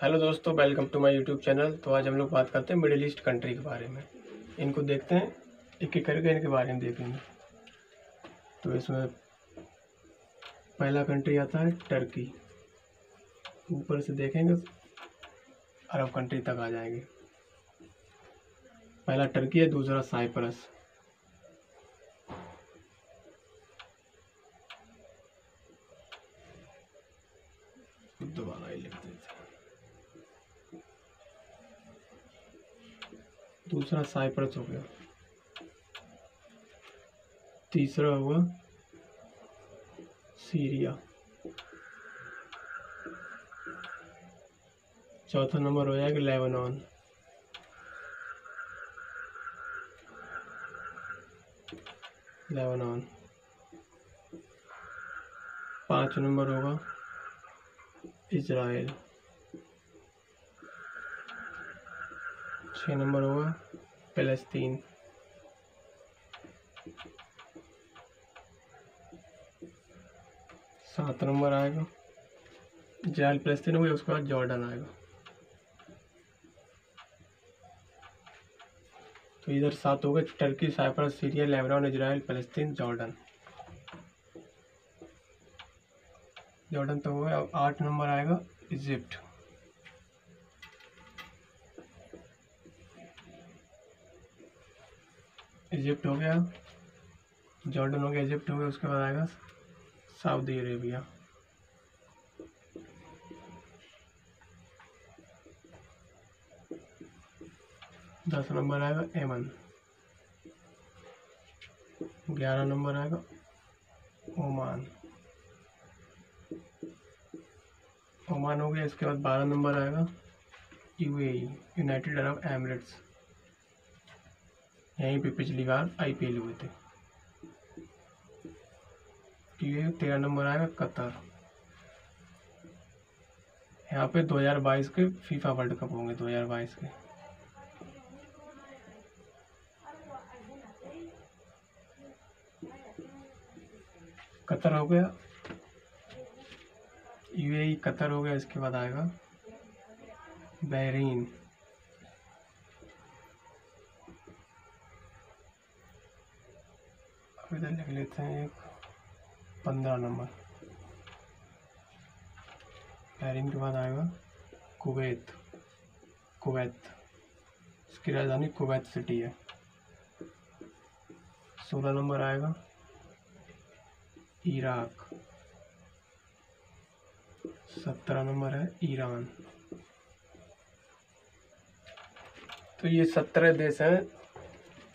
Hello दोस्तों, welcome to my YouTube channel. तो आज हम लोग बात करते हैं मिडिल ईस्ट कंट्री के बारे में। इनको देखते हैं, एक एक करके इनके बारे में देखेंगे। तो इसमें पहला कंट्री आता है टर्की। ऊपर से देखेंगे अरब कंट्री तक आ जाएंगे। पहला टर्की है, दूसरा साइप्रस। दोबारा ही लिख देते हैं। दूसरा साइप्रस हो गया, तीसरा हुआ सीरिया, चौथा नंबर हो जाएगा लेबनान, पाँच नंबर होगा इजराइल, छः नंबर होगा फ़लस्तीन, सात नंबर आएगा इजराइल फ़लस्तीन हो गया। उसके बाद जॉर्डन आएगा। तो इधर सात हो गए, Turkey, Cyprus, Syria, Lebanon, Israel, फ़लस्तीन, जॉर्डन। जॉर्डन तो हो गया। अब आठ नंबर आएगा इजिप्ट। इजिप्ट हो गया, जॉर्डन हो गया, इजिप्ट हो गया। उसके बाद आएगा सऊदी अरेबिया। दस नंबर आएगा यमन। 11 नंबर आएगा ओमान। ओमान हो गया। इसके बाद 12 नंबर आएगा यूएई, यूनाइटेड अरब एमिरेट्स। यहीं पे पिछली बार आईपीएल हुए थे। यूएई। 13 नंबर आएगा कतर। यहाँ पे 2022 के फीफा वर्ल्ड कप होंगे, 2022 के। कतर हो गया, यूएई, कतर हो गया। इसके बाद आएगा बहरीन। अब इधर लिख लेते हैं एक 15 नंबर। बहरीन के बाद आएगा कुवैत। इसकी राजधानी कुवैत सिटी है। 16 नंबर आएगा इराक। 17 नंबर है ईरान। तो ये 17 देश हैं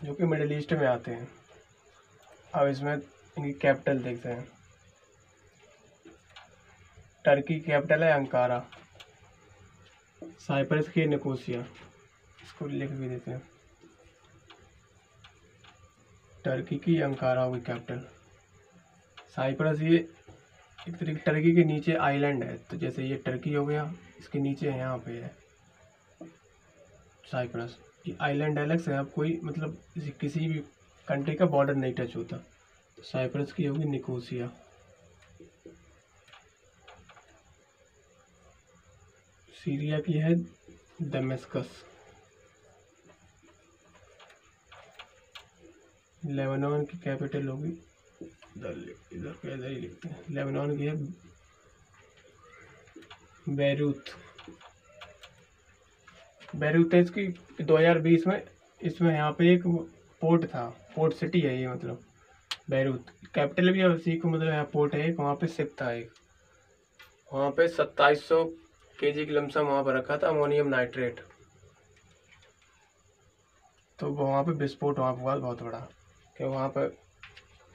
जो कि मिडिल ईस्ट में आते हैं। अब इसमें इनकी कैपिटल देखते हैं। टर्की की कैपिटल है अंकारा। साइप्रस की निकोसिया। इसको लिख भी देते हैं। टर्की की अंकारा होगी कैपिटल। साइप्रस ये एक तरीके टर्की के नीचे आइलैंड है। तो जैसे ये टर्की हो गया, इसके नीचे यहाँ पे है साइप्रस। ये आइलैंड अलग से, अब कोई मतलब किसी भी कंट्री का बॉर्डर नहीं टच होता। तो साइप्रस की होगी निकोसिया। सीरिया की है दमेस्कस। लेबनान की कैपिटल होगी, इधर इधर ही लिखते हैं। लेबनान की है बैरूत। बैरूत है इसकी। 2020 में इसमें यहाँ पे एक पोर्ट था, पोर्ट सिटी है ये, मतलब बैरूत कैपिटल भी है उसी को, मतलब यहाँ पोर्ट है एक। वहाँ पे शिप था एक, वहाँ पे 2700 kg की लमसम वहाँ पर रखा था अमोनियम नाइट्रेट। तो वहाँ पे विस्फोट वहाँ पर हुआ बहुत बड़ा, कि वहाँ पर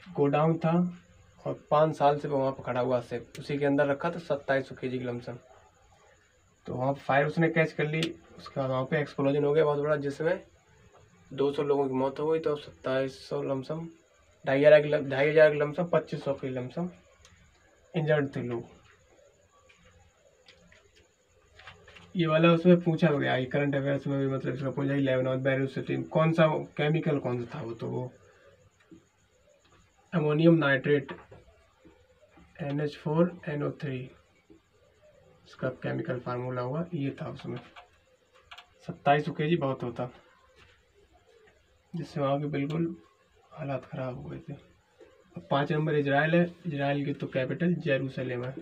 गोडाउन था और 5 साल से वहाँ पर खड़ा हुआ शिप, उसी के अंदर रखा था 2700 kg की लमसम। तो वहाँ पर फायर उसने कैच कर ली। उसके बाद वहाँ पे एक्सप्लोजन हो गया बहुत बड़ा, जिसमें 200 लोगों की मौत हो गई। तो 2700 लमसम, 2500 की लमसम, 2500 की लमसम इंजर्ड थे लोग। ये वाला उसमें पूछा गया, करंट अफेयर्स में भी, मतलब इसका पूछा लेबनान बैरूत सिटी कौन सा केमिकल कौन सा था, वो तो वो अमोनियम नाइट्रेट NH4NO3। इसका केमिकल फार्मूला हुआ ये था उसमें। 2700 kg बहुत होता, जिससे वहाँ के बिल्कुल हालात ख़राब हो गए थे। अब 5 नंबर इजराइल है। इजराइल की तो कैपिटल जेरूसलेम है।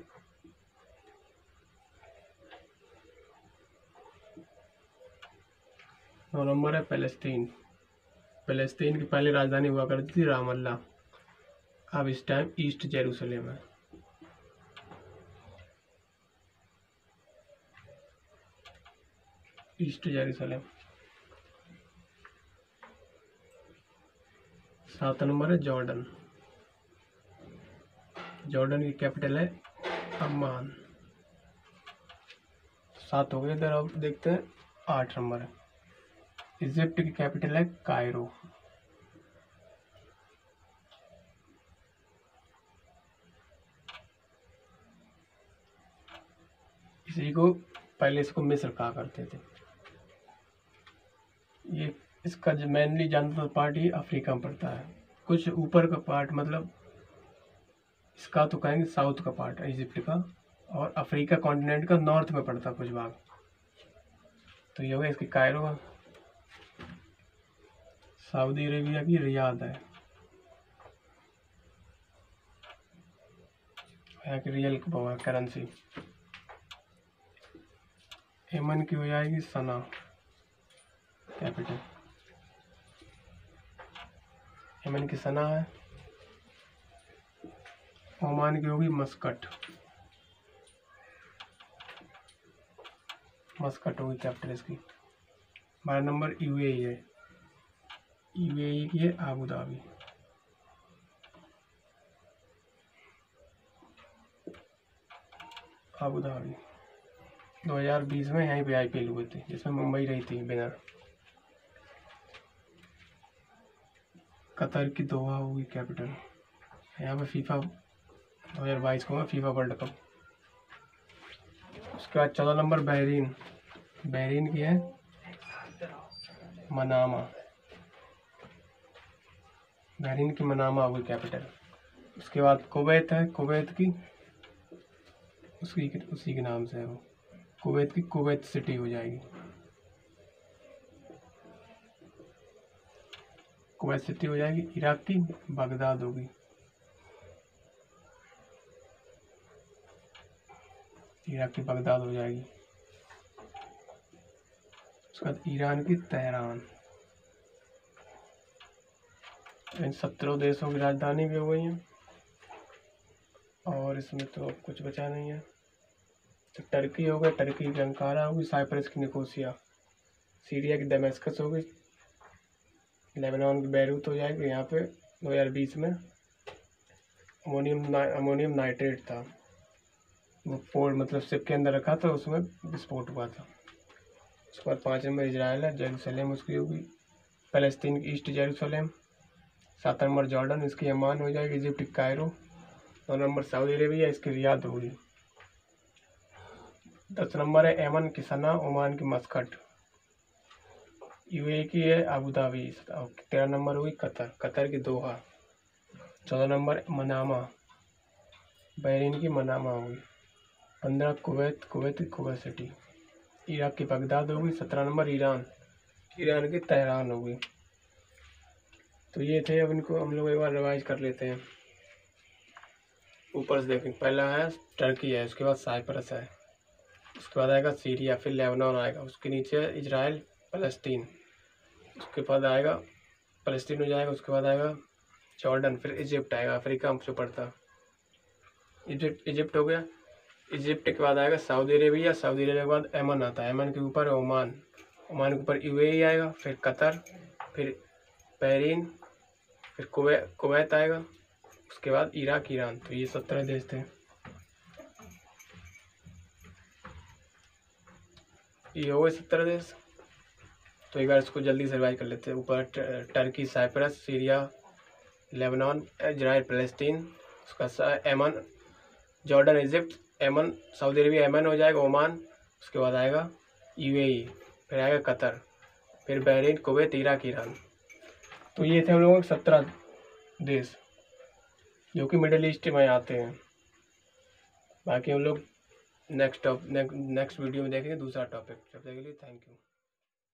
9 नंबर है फ़लस्तीन। फ़लस्तीन की पहले राजधानी हुआ करती थी रामल्ला, अब इस टाइम ईस्ट जेरूसलेम है। East Jerusalem. 7 नंबर है जॉर्डन। जॉर्डन की कैपिटल है अम्मान। 7 हो गए इधर। अब देखते हैं 8 नंबर है। इजिप्ट की कैपिटल है कायरो। इसी को पहले इसको मिस्र कहा करते थे। ये इसका जो मेनली ज़्यादातर पार्ट ही अफ्रीका में पड़ता है। कुछ ऊपर का पार्ट मतलब इसका तो कहेंगे साउथ का पार्ट है इजिप्ट का, और अफ्रीका कॉन्टिनेंट का नॉर्थ में पड़ता है कुछ भाग। तो ये होगा इसकी कायरो है। सऊदी अरेबिया की रियाद है। यहाँ की रियल करेंसी। यमन की हो जाएगी सना कैपिटल। यमन की सना है। ओमान की होगी मस्कट। मस्कट होगी कैपिटल इसकी। 12 नंबर यूएई है। यूएई की है आबू धाबी। आबू धाबी 2020 में यहीं पे आईपीएल हुए थे, जिसमें मुंबई रही थी विनर। कतर की दोहा होगी कैपिटल। यहाँ पे फीफा 2022 को है फीफा वर्ल्ड कप। उसके बाद 14 नंबर बहरीन। बहरीन की है मनामा। बहरीन की मनामा होगी कैपिटल। उसके बाद कुवैत है। कुवैत की उसी के नाम से है वो। कुवैत की कुवैत सिटी हो जाएगी। कुवैत सिटी हो जाएगी। इराक की बगदाद होगी। इराक की बगदाद हो जाएगी। उसके बाद ईरान की तेहरान। इन 17 देशों की राजधानी भी हो गई है, और इसमें तो कुछ बचा नहीं है। तो टर्की हो गया, टर्की की अंकारा होगी। साइप्रस की निकोसिया। सीरिया की दमेस्कस होगी। लेबनान की बैरूत हो जाएगी। यहाँ पे 2020 में अमोनियम नाइट्रेट था, वो पोर्ट मतलब शिप के अंदर रखा था, उसमें विस्फोट हुआ था। उसके बाद 5 नंबर इजराइल है। जेरूसलेम उसकी होगी। फ़लस्तीन की ईस्ट जेरूसलेम। 7 नंबर जॉर्डन, इसकी अमान हो जाएगी। इजिप्ट की कायरो। 9 नंबर सऊदी अरेबिया, इसकी रियाद होगी। 10 नंबर है यमन की सना। ओमान की मस्कट। यूएई की है अबू धाबी। 13 नंबर हुई कतर। कतर की दोहा। 14 नंबर मनामा। बहरीन की मनामा होगी। 15 कुवैत। कुवैत की कुवैत सिटी। इराक की बगदाद होगी। 17 नंबर ईरान। ईरान की तेहरान होगी। तो ये थे। अब इनको हम लोग एक बार रिवाइज कर लेते हैं। ऊपर से देखें, पहला है टर्की है, उसके बाद साइप्रस है, उसके बाद आएगा सीरिया, फिर लेबनान आएगा, उसके नीचे है इजराइल फ़लस्तीन, उसके बाद आएगा फ़लस्तीन हो जाएगा, उसके बाद आएगा जॉर्डन, फिर इजिप्ट आएगा, अफ्रीका में जो पड़ता। इजिप्ट हो गया। इजिप्ट के बाद आएगा सऊदी अरेबिया। सऊदी अरेबिया के बाद यमन आता है। यमन के ऊपर ओमान। ओमान के ऊपर यूएई आएगा, फिर कतर, फिर बहरीन, फिर कुवैत आएगा, उसके बाद इराक, ईरान। तो ये 17 देश थे। ये हो गए 17 देश। तो एक बार इसको जल्दी से रिवाइज कर लेते हैं। ऊपर Turkey, Cyprus, Syria, Lebanon, Israel, फ़लस्तीन, उसका Yemen, Jordan, Egypt, Yemen, Saudi Arabia, Yemen हो जाएगा, ओमान, उसके बाद आएगा यूएई, फिर आएगा कतर, फिर बहरीन, कुवैत, इराक, ईरान। तो ये थे हम लोगों के 17 देश जो कि मिडिल ईस्ट में आते हैं। बाकी हम लोग नेक्स्ट वीडियो में देखेंगे दूसरा टॉपिक। तब तक के लिए थैंक यू।